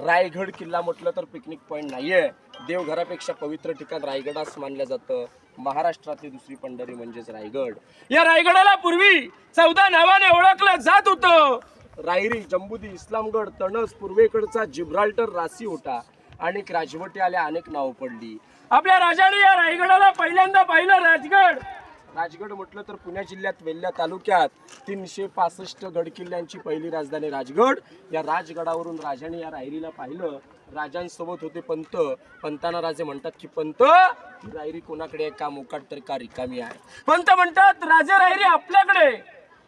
रायगड किल्ला म्हटलं तर पिकनिक पॉइंट नाहीये. देवघरापेक्षा पवित्र ठिकाण रायगडास मानलं जातं. महाराष्ट्रातली दुसरी पंढरी म्हणजेच रायगड. या रायगडाला पूर्वी 14 नावाने ओळखलं जात होतं. रायरी, जंबुदी, इस्लामगड, तणस, पूर्वेकडचा जिब्राल्टर, रासी होता. अनेक राजवटी आल्या, अनेक नावं पडली. आपल्या राजाने या रायगडाला पहिल्यांदा पाहिलं राजगड. राजगड म्हटलं तर पुणे जिल्ह्यात वेल्हा तालुक्यात 365 गडकिल्ल्यांची पहिली राजधानी राजगड. या राजगडावरून राजाने या रायरीला पाहिलं. राजांसोबत होते पंत. पंतांना राजे म्हणतात की पंत, रायरी कोणाकडे आहे का? मोकाट तर का रिकामी आहे? पंत म्हणतात राजे रायरी आपल्याकडे.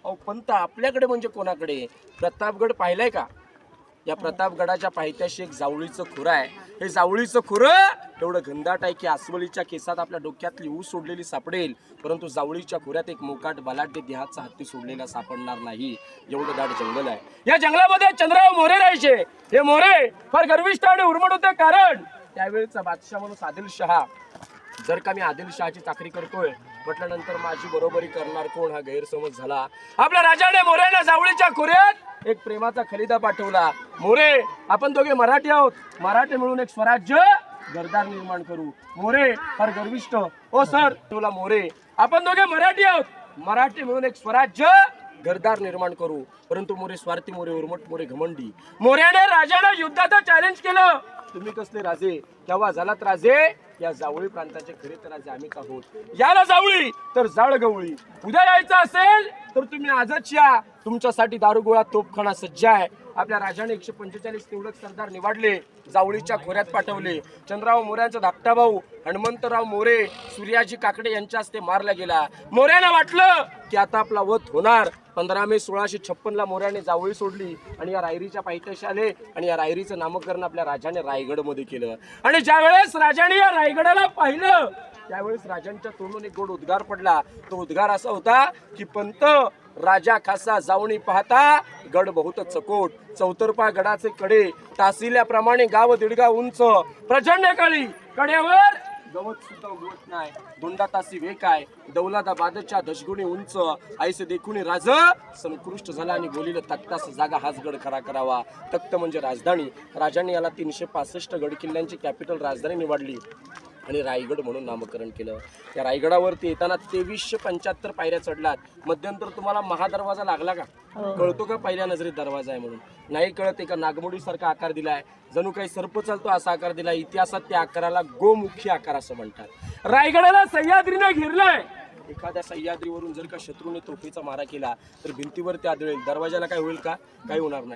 अहो पंत आपल्याकडे म्हणजे कोणाकडे? प्रतापगड पाहिलाय का? या प्रतापगडाच्या पायथ्याशी एक जावळीचं खुरं आहे. हे जावळीचं खुरं एवढं घनदाट आहे की अस्वलीच्या केसात आपल्या डोक्यातली ऊस सोडलेली सापडेल, परंतु जावळीच्या खुऱ्यात एक मोकाट बलाढ्य देहाचा हत्ती सोडलेला सापडणार नाही. एवढं दाट जंगल आहे. या जंगलामध्ये चंद्रराव मोरे राहायचे. हे मोरे फार गर्विष्ठ आणि उर्मट होते, कारण त्यावेळेचा बादशाह म्हणून आदिलशहा. जर का मी आदिलशहाची चाकरी करतोय म्हटल्यानंतर माझी बरोबरी करणार कोण, हा गैरसमज झाला. आपल्या राजाने मोऱ्याला जावळीच्या खोऱ्यात एक प्रेमाचा खलिदा पाठवला. मोरे, आपण दोघे मराठी आहोत, मराठी मिळून एक स्वराज्य घरदार निर्माण करू. मोरे फार गर्विष्ठ, ओ सर तुला मोरे, आपण दोघे मराठी आहोत, मराठी मिळून एक स्वराज्य घरदार निर्माण करू. परंतु मोरे स्वार्थी, मोरे उर्मट, मोरे घमंडी. मोऱ्याने राजाला युद्धाचं चॅलेंज केलं. तुम्ही कसले राजे? केव्हा झालात राजे? या जावळी प्रांताचे खरे तर राजे आम्हीच आहोत. याला जावळी तर जाळ गवळी. उद्या यायचं असेल तर तुम्ही आजच या. तुमच्यासाठी दारुगोळा तोफखाना सज्ज आहे. आपल्या राजाने 145 निवडक सरदार निवडले, जावळीच्या खोऱ्यात पाठवले. चंद्रराव मोऱ्यांचा धाकटा भाऊ हनुमंतराव मोरे सूर्याजी काकडे यांच्या हस्ते मारला गेला. मोऱ्यांना वाटलं की आता आपला वध होणार. 15 मे 1656 मोऱ्याने जावळी सोडली आणि या रायरीच्या पायथ्याशी आले आणि या रायरीचं नामकरण आपल्या राजाने रायगडमध्ये केलं. आणि ज्या वेळेस राजाने या रायगडाला पाहिलं त्यावेळेस राजांच्या तोंडून एक गोड उद्गार पडला. तो उद्गार असा होता की पंत, राजा खासा जावणी पाहता गड बहुत चकोट. चौतर्फा गडाचे कडे तासिल्याप्रमाणे गाव दीडगा उंच. प्रचंड काळी कड्यावर गवत सुद्धा उगवत नाही. दोंडा तासी वेक आहे, दौलताबादच्या दशगुणी उंच. आईसे देखून राज संकृष्ट झाला आणि बोलिलं तख्तास जागा हाच गड खरा करावा. तख्त म्हणजे राजधानी. राजाने याला 365 गडकिल्ल्यांची कॅपिटल राजधानी निवडली आणि रायगड म्हणून नामकरण केलं. या रायगडावरती येताना 2375 पायऱ्या चढलात. मध्यंतर तुम्हाला महादरवाजा लागला का? कळतो का पहिल्या नजरेत दरवाजा आहे म्हणून? नाही कळत. एका नागमोडी सारखा आकार दिलाय, जणू काही सर्प चालतो असा आकार दिलाय. इतिहासात त्या आकाराला गोमुखी आकार असं म्हणतात. रायगडाला सह्याद्रीने घेरलंय. एखाद्या सह्याद्रीवरून जर का शत्रूने तोफेचा मारा केला तर भिंतीवरती आदळेल. दरवाजाला काय होईल का? काही होणार नाही.